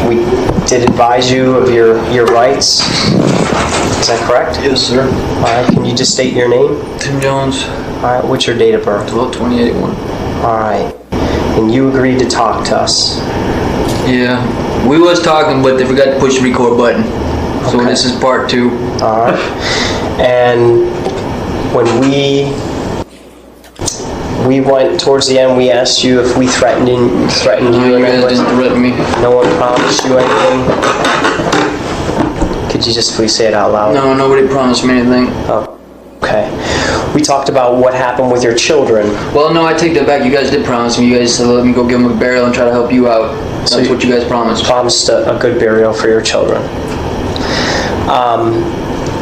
We did advise you of your rights. Is that correct? Yes, sir. All right, can you just state your name? Tim Jones. All right, what's your date of birth? 12/20/81. All right, and you agreed to talk to us. Yeah, we was talking, but they forgot to push the record button. So Okay. this is part 2. All right, and when we went towards the end, we asked you if we threatened you No, in you any guys way. didn't threaten me. No one promised you anything? Could you just please say it out loud? No, nobody promised me anything. Oh, okay. We talked about what happened with your children. Well, no, I take that back. You guys did promise me. You guys said let me go give them a burial and try to help you out. That's So what you guys promised. Promised a good burial for your children.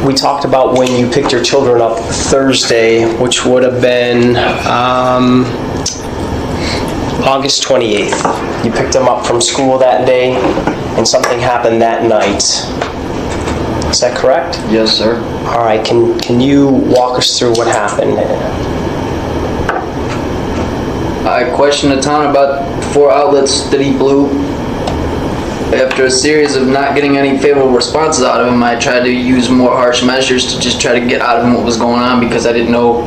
We talked about when you picked your children up Thursday, which would have been August 28th. You picked them up from school that day, and something happened that night. Is that correct? Yes, sir. All right, can you walk us through what happened? I questioned the town about 4 outlets that he blew. After a series of not getting any favorable responses out of him, I tried to use more harsh measures to just try to get out of him what was going on because I didn't know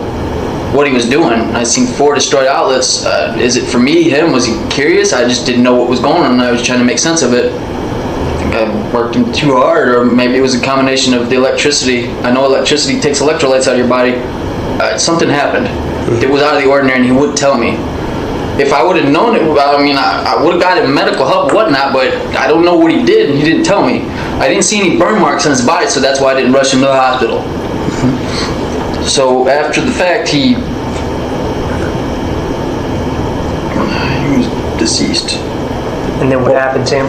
what he was doing. I seen 4 destroyed outlets. Is it for me, him? Was he curious? I just didn't know what was going on and I was trying to make sense of it. I think I worked him too hard, or maybe it was a combination of the electricity. I know electricity takes electrolytes out of your body. Something happened. It was out of the ordinary and he would tell me. If I would have known it, I mean, I would have gotten medical help and whatnot, but I don't know what he did, and he didn't tell me. I didn't see any burn marks on his body, so that's why I didn't rush him to the hospital. So after the fact, he was deceased. And then what happened to him?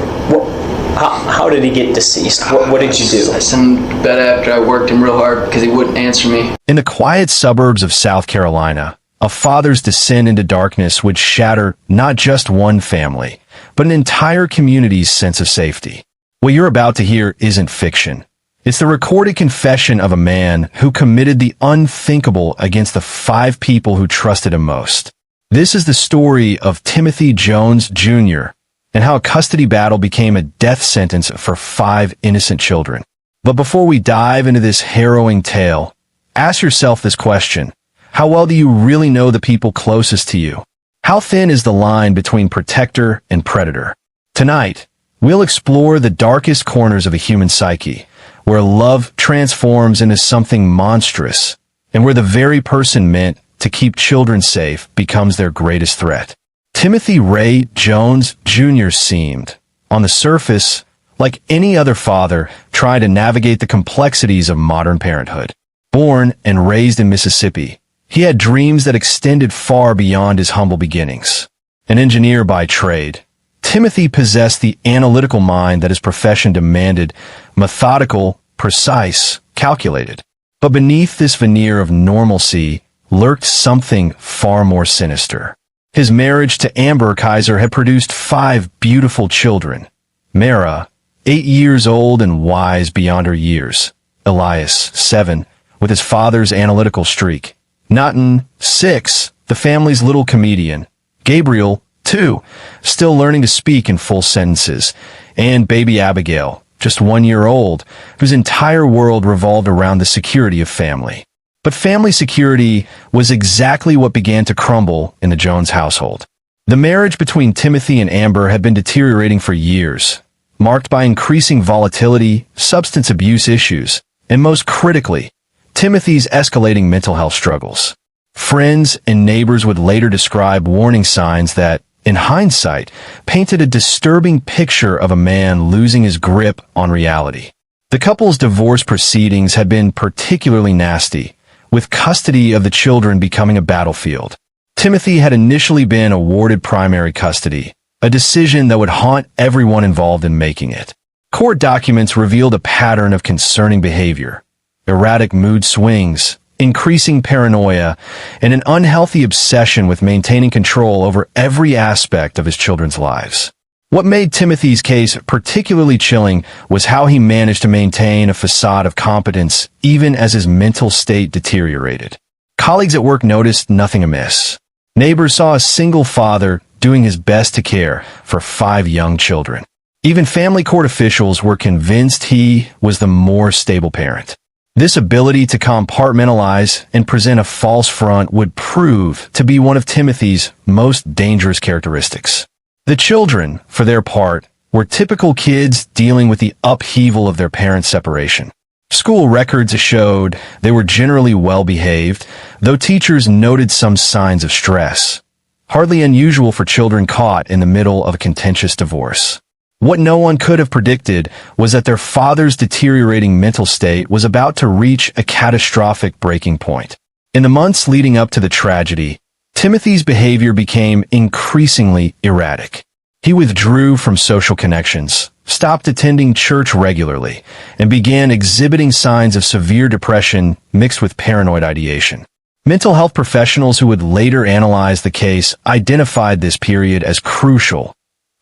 How did he get deceased? What did you do? I sent him to bed after I worked him real hard because he wouldn't answer me. In the quiet suburbs of South Carolina, a father's descent into darkness would shatter not just one family, but an entire community's sense of safety. What you're about to hear isn't fiction. It's the recorded confession of a man who committed the unthinkable against the 5 people who trusted him most. This is the story of Timothy Jones, Jr., and how a custody battle became a death sentence for 5 innocent children. But before we dive into this harrowing tale, ask yourself this question. How well do you really know the people closest to you? How thin is the line between protector and predator? Tonight, we'll explore the darkest corners of a human psyche, where love transforms into something monstrous, and where the very person meant to keep children safe becomes their greatest threat. Timothy Ray Jones Jr. seemed, on the surface, like any other father trying to navigate the complexities of modern parenthood. Born and raised in Mississippi, he had dreams that extended far beyond his humble beginnings. An engineer by trade, Timothy possessed the analytical mind that his profession demanded, methodical, precise, calculated. But beneath this veneer of normalcy lurked something far more sinister. His marriage to Amber Kaiser had produced 5 beautiful children. Merah, 8 years old and wise beyond her years. Elias, 7, with his father's analytical streak. Naughton, 6, the family's little comedian. Gabriel, 2, still learning to speak in full sentences. And baby Abigail, just 1 year old, whose entire world revolved around the security of family. But family security was exactly what began to crumble in the Jones household. The marriage between Timothy and Amber had been deteriorating for years, marked by increasing volatility, substance abuse issues, and most critically, Timothy's escalating mental health struggles. Friends and neighbors would later describe warning signs that, in hindsight, painted a disturbing picture of a man losing his grip on reality. The couple's divorce proceedings had been particularly nasty, with custody of the children becoming a battlefield. Timothy had initially been awarded primary custody, a decision that would haunt everyone involved in making it. Court documents revealed a pattern of concerning behavior, erratic mood swings, increasing paranoia, and an unhealthy obsession with maintaining control over every aspect of his children's lives. What made Timothy's case particularly chilling was how he managed to maintain a facade of competence even as his mental state deteriorated. Colleagues at work noticed nothing amiss. Neighbors saw a single father doing his best to care for 5 young children. Even family court officials were convinced he was the more stable parent. This ability to compartmentalize and present a false front would prove to be one of Timothy's most dangerous characteristics. The children, for their part, were typical kids dealing with the upheaval of their parents' separation. School records showed they were generally well-behaved, though teachers noted some signs of stress. Hardly unusual for children caught in the middle of a contentious divorce. What no one could have predicted was that their father's deteriorating mental state was about to reach a catastrophic breaking point. In the months leading up to the tragedy, Timothy's behavior became increasingly erratic. He withdrew from social connections, stopped attending church regularly, and began exhibiting signs of severe depression mixed with paranoid ideation. Mental health professionals who would later analyze the case identified this period as crucial,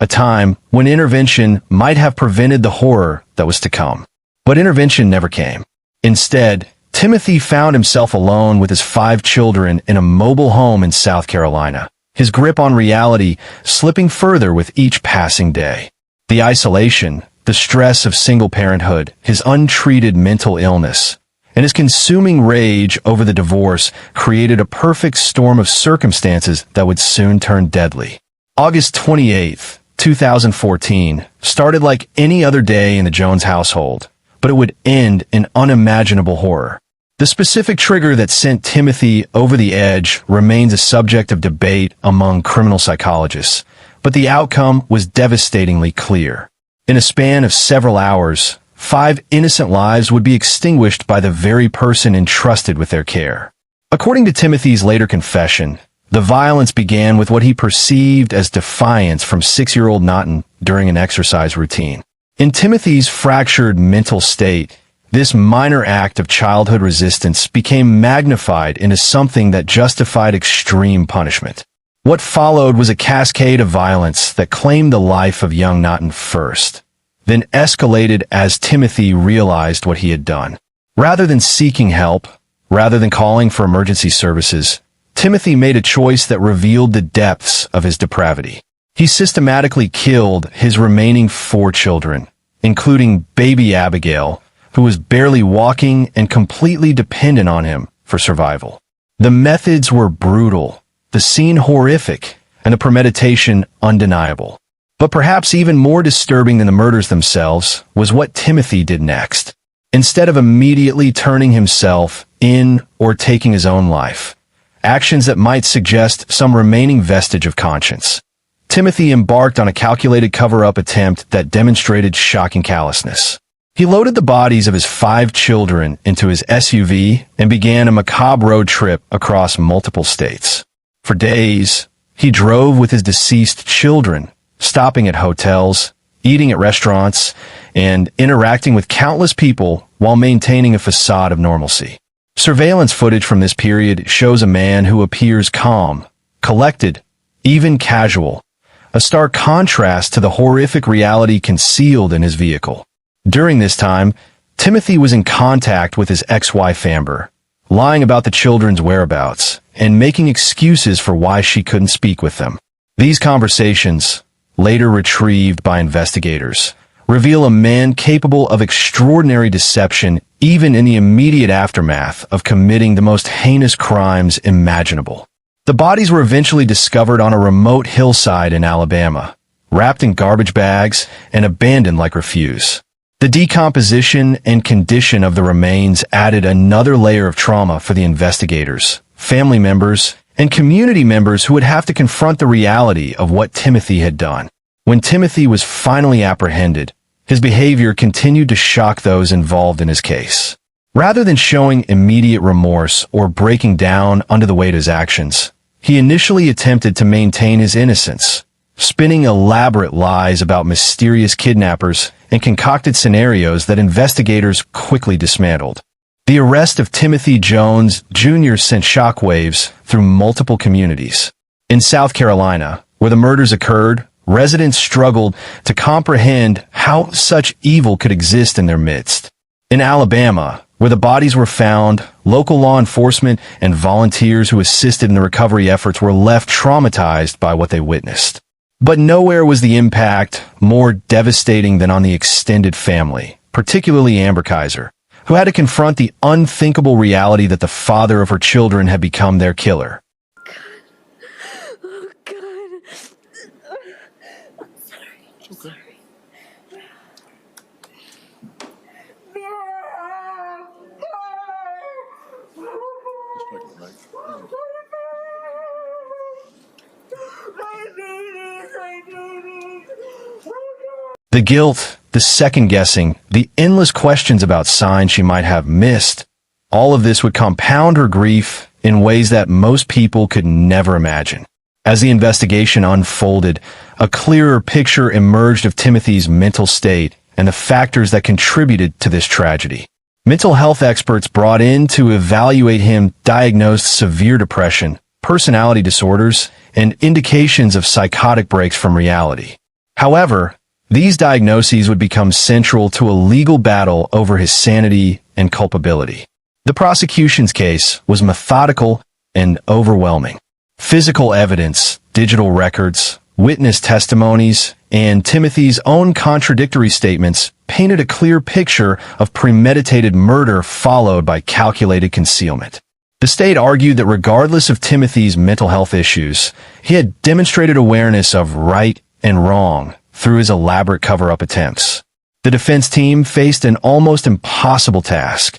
a time when intervention might have prevented the horror that was to come. But intervention never came. Instead, Timothy found himself alone with his 5 children in a mobile home in South Carolina, his grip on reality slipping further with each passing day. The isolation, the stress of single parenthood, his untreated mental illness, and his consuming rage over the divorce created a perfect storm of circumstances that would soon turn deadly. August 28th, 2014 started like any other day in the Jones household, but it would end in unimaginable horror. The specific trigger that sent Timothy over the edge remains a subject of debate among criminal psychologists, but the outcome was devastatingly clear. In a span of several hours, 5 innocent lives would be extinguished by the very person entrusted with their care. According to Timothy's later confession, the violence began with what he perceived as defiance from 6-year-old Naughton during an exercise routine. In Timothy's fractured mental state, this minor act of childhood resistance became magnified into something that justified extreme punishment. What followed was a cascade of violence that claimed the life of young Naughton first, then escalated as Timothy realized what he had done. Rather than seeking help, rather than calling for emergency services, Timothy made a choice that revealed the depths of his depravity. He systematically killed his remaining 4 children, including baby Abigail, who was barely walking and completely dependent on him for survival. The methods were brutal, the scene horrific, and the premeditation undeniable. But perhaps even more disturbing than the murders themselves was what Timothy did next. Instead of immediately turning himself in or taking his own life, actions that might suggest some remaining vestige of conscience, Timothy embarked on a calculated cover-up attempt that demonstrated shocking callousness. He loaded the bodies of his 5 children into his SUV and began a macabre road trip across multiple states. For days, he drove with his deceased children, stopping at hotels, eating at restaurants, and interacting with countless people while maintaining a facade of normalcy. Surveillance footage from this period shows a man who appears calm, collected, even casual, a stark contrast to the horrific reality concealed in his vehicle. During this time, Timothy was in contact with his ex-wife Amber, lying about the children's whereabouts and making excuses for why she couldn't speak with them. These conversations, later retrieved by investigators, reveal a man capable of extraordinary deception even in the immediate aftermath of committing the most heinous crimes imaginable. The bodies were eventually discovered on a remote hillside in Alabama, wrapped in garbage bags and abandoned like refuse. The decomposition and condition of the remains added another layer of trauma for the investigators, family members, and community members who would have to confront the reality of what Timothy had done. When Timothy was finally apprehended, his behavior continued to shock those involved in his case. Rather than showing immediate remorse or breaking down under the weight of his actions, he initially attempted to maintain his innocence, spinning elaborate lies about mysterious kidnappers and concocted scenarios that investigators quickly dismantled. The arrest of Timothy Jones Jr. sent shockwaves through multiple communities. In South Carolina, where the murders occurred, residents struggled to comprehend how such evil could exist in their midst. In Alabama, where the bodies were found, local law enforcement and volunteers who assisted in the recovery efforts were left traumatized by what they witnessed. But nowhere was the impact more devastating than on the extended family, particularly Amber Kaiser, who had to confront the unthinkable reality that the father of her children had become their killer. Oh, God. I'm sorry. The guilt, the second-guessing, the endless questions about signs she might have missed, all of this would compound her grief in ways that most people could never imagine. As the investigation unfolded, a clearer picture emerged of Timothy's mental state and the factors that contributed to this tragedy. Mental health experts brought in to evaluate him diagnosed severe depression, personality disorders, and indications of psychotic breaks from reality. However, these diagnoses would become central to a legal battle over his sanity and culpability. The prosecution's case was methodical and overwhelming. Physical evidence, digital records, witness testimonies, and Timothy's own contradictory statements painted a clear picture of premeditated murder followed by calculated concealment. The state argued that regardless of Timothy's mental health issues, he had demonstrated awareness of right and wrong through his elaborate cover-up attempts. The defense team faced an almost impossible task.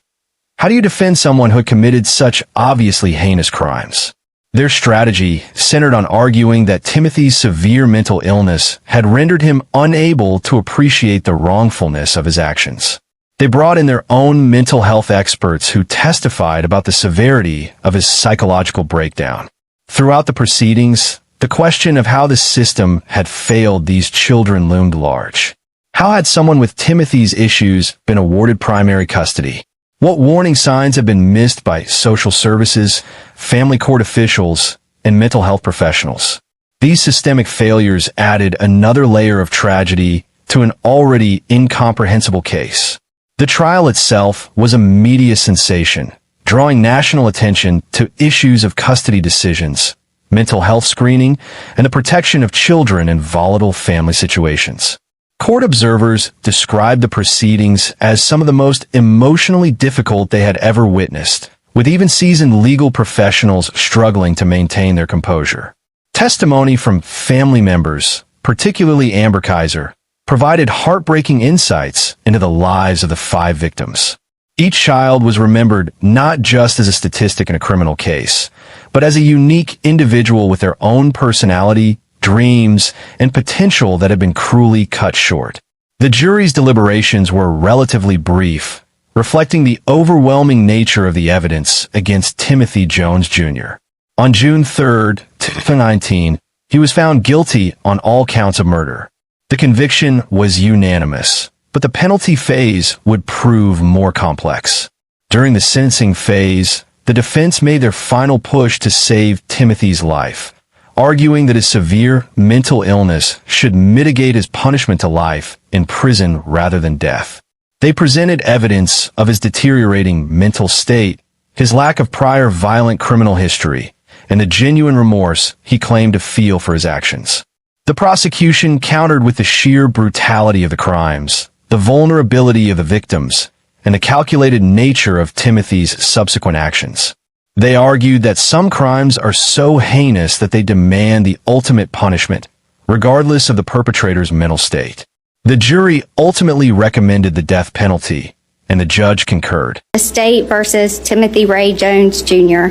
How do you defend someone who had committed such obviously heinous crimes? Their strategy centered on arguing that Timothy's severe mental illness had rendered him unable to appreciate the wrongfulness of his actions. They brought in their own mental health experts who testified about the severity of his psychological breakdown. Throughout the proceedings, the question of how the system had failed these children loomed large. How had someone with Timothy's issues been awarded primary custody? What warning signs have been missed by social services, family court officials, and mental health professionals? These systemic failures added another layer of tragedy to an already incomprehensible case. The trial itself was a media sensation, drawing national attention to issues of custody decisions, mental health screening, and the protection of children in volatile family situations. Court observers described the proceedings as some of the most emotionally difficult they had ever witnessed, with even seasoned legal professionals struggling to maintain their composure. Testimony from family members, particularly Amber Kaiser, provided heartbreaking insights into the lives of the 5 victims. Each child was remembered not just as a statistic in a criminal case, but as a unique individual with their own personality, dreams, and potential that had been cruelly cut short. The jury's deliberations were relatively brief, reflecting the overwhelming nature of the evidence against Timothy Jones Jr. On June 3, 2019, he was found guilty on all counts of murder. The conviction was unanimous, but the penalty phase would prove more complex. During the sentencing phase, the defense made their final push to save Timothy's life, arguing that his severe mental illness should mitigate his punishment to life in prison rather than death. They presented evidence of his deteriorating mental state, his lack of prior violent criminal history, and the genuine remorse he claimed to feel for his actions. The prosecution countered with the sheer brutality of the crimes, the vulnerability of the victims, and the calculated nature of Timothy's subsequent actions. They argued that some crimes are so heinous that they demand the ultimate punishment, regardless of the perpetrator's mental state. The jury ultimately recommended the death penalty, and the judge concurred. The state versus Timothy Ray Jones Jr.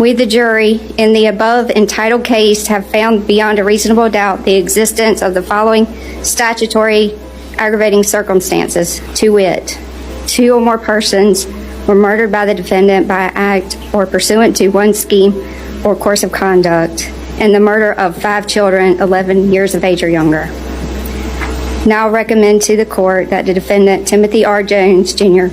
We, the jury, in the above entitled case, have found beyond a reasonable doubt the existence of the following statutory aggravating circumstances, to wit, 2 or more persons were murdered by the defendant by act or pursuant to one scheme or course of conduct, and the murder of 5 children 11 years of age or younger. Now recommend to the court that the defendant, Timothy R. Jones Jr.,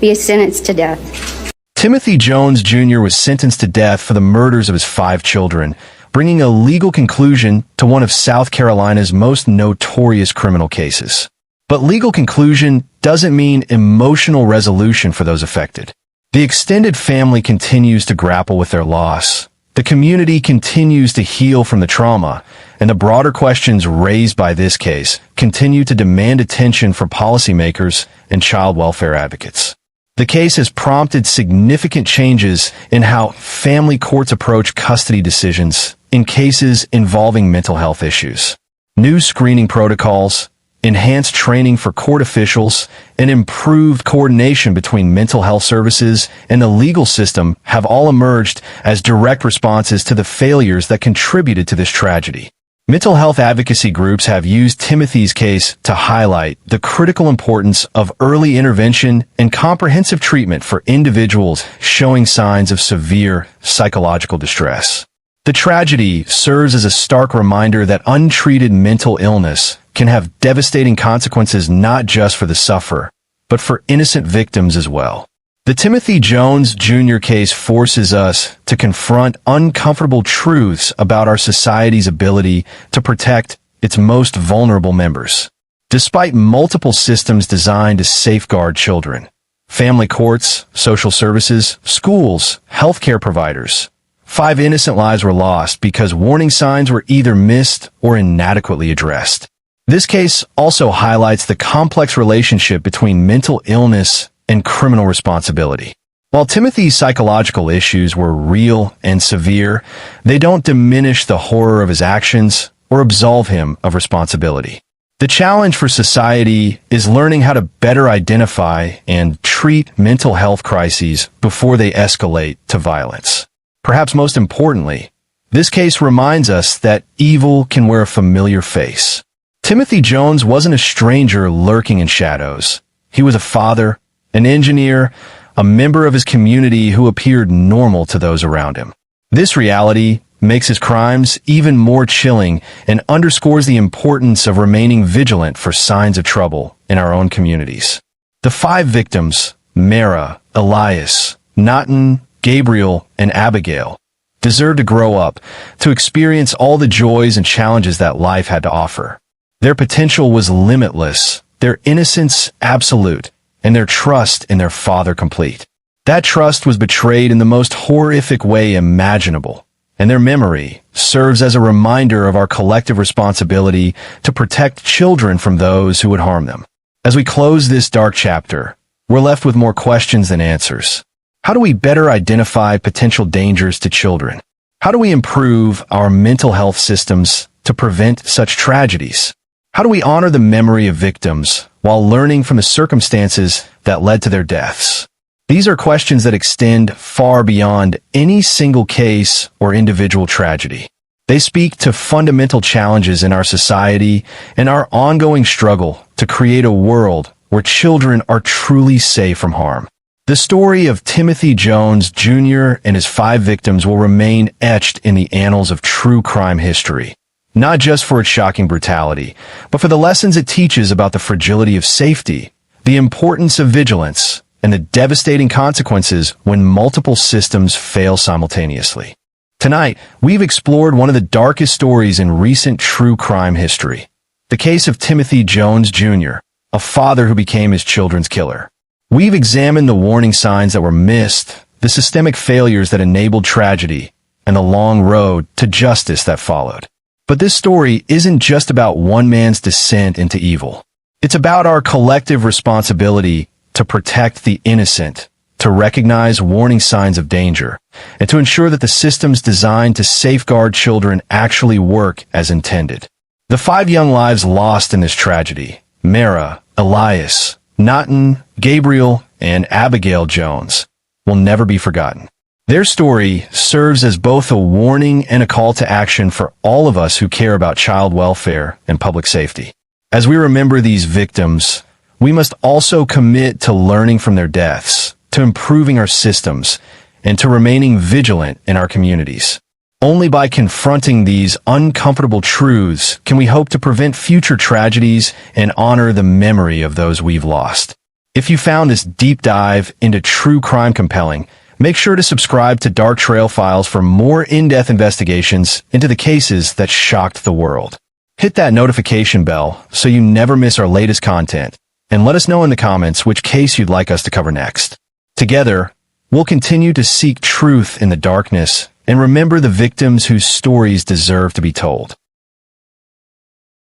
be sentenced to death. Timothy Jones Jr. was sentenced to death for the murders of his 5 children, bringing a legal conclusion to one of South Carolina's most notorious criminal cases. But legal conclusion doesn't mean emotional resolution for those affected. The extended family continues to grapple with their loss, The community continues to heal from the trauma, and the broader questions raised by this case continue to demand attention from policymakers and child welfare advocates. The case has prompted significant changes in how family courts approach custody decisions in cases involving mental health issues. New screening protocols, enhanced training for court officials, and improved coordination between mental health services and the legal system have all emerged as direct responses to the failures that contributed to this tragedy. Mental health advocacy groups have used Timothy's case to highlight the critical importance of early intervention and comprehensive treatment for individuals showing signs of severe psychological distress. The tragedy serves as a stark reminder that untreated mental illness can have devastating consequences not just for the sufferer, but for innocent victims as well. The Timothy Jones Jr. case forces us to confront uncomfortable truths about our society's ability to protect its most vulnerable members. Despite multiple systems designed to safeguard children, family courts, social services, schools, healthcare providers, 5 innocent lives were lost because warning signs were either missed or inadequately addressed. This case also highlights the complex relationship between mental illness and criminal responsibility. While Timothy's psychological issues were real and severe, they don't diminish the horror of his actions or absolve him of responsibility. The challenge for society is learning how to better identify and treat mental health crises before they escalate to violence. Perhaps most importantly, this case reminds us that evil can wear a familiar face. Timothy Jones wasn't a stranger lurking in shadows. He was a father, an engineer, a member of his community who appeared normal to those around him. This reality makes his crimes even more chilling and underscores the importance of remaining vigilant for signs of trouble in our own communities. The 5 victims, Merah, Elias, Naughton, Gabriel, and Abigail, deserve to grow up, to experience all the joys and challenges that life had to offer. Their potential was limitless, their innocence absolute, and their trust in their father complete. That trust was betrayed in the most horrific way imaginable, and their memory serves as a reminder of our collective responsibility to protect children from those who would harm them. As we close this dark chapter, we're left with more questions than answers. How do we better identify potential dangers to children? How do we improve our mental health systems to prevent such tragedies? How do we honor the memory of victims while learning from the circumstances that led to their deaths? These are questions that extend far beyond any single case or individual tragedy. They speak to fundamental challenges in our society and our ongoing struggle to create a world where children are truly safe from harm. The story of Timothy Jones Jr. and his 5 victims will remain etched in the annals of true crime history. Not just for its shocking brutality, but for the lessons it teaches about the fragility of safety, the importance of vigilance, and the devastating consequences when multiple systems fail simultaneously. Tonight, we've explored one of the darkest stories in recent true crime history, the case of Timothy Jones Jr., a father who became his children's killer. We've examined the warning signs that were missed, the systemic failures that enabled tragedy, and the long road to justice that followed. But this story isn't just about one man's descent into evil. It's about our collective responsibility to protect the innocent, to recognize warning signs of danger, and to ensure that the systems designed to safeguard children actually work as intended. The 5 young lives lost in this tragedy, Merah, Elias, Naughton, Gabriel, and Abigail Jones, will never be forgotten. Their story serves as both a warning and a call to action for all of us who care about child welfare and public safety. As we remember these victims, we must also commit to learning from their deaths, to improving our systems, and to remaining vigilant in our communities. Only by confronting these uncomfortable truths can we hope to prevent future tragedies and honor the memory of those we've lost. If you found this deep dive into true crime compelling, make sure to subscribe to Dark Trail Files for more in-depth investigations into the cases that shocked the world. Hit that notification bell so you never miss our latest content, and let us know in the comments which case you'd like us to cover next. Together, we'll continue to seek truth in the darkness And remember the victims whose stories deserve to be told.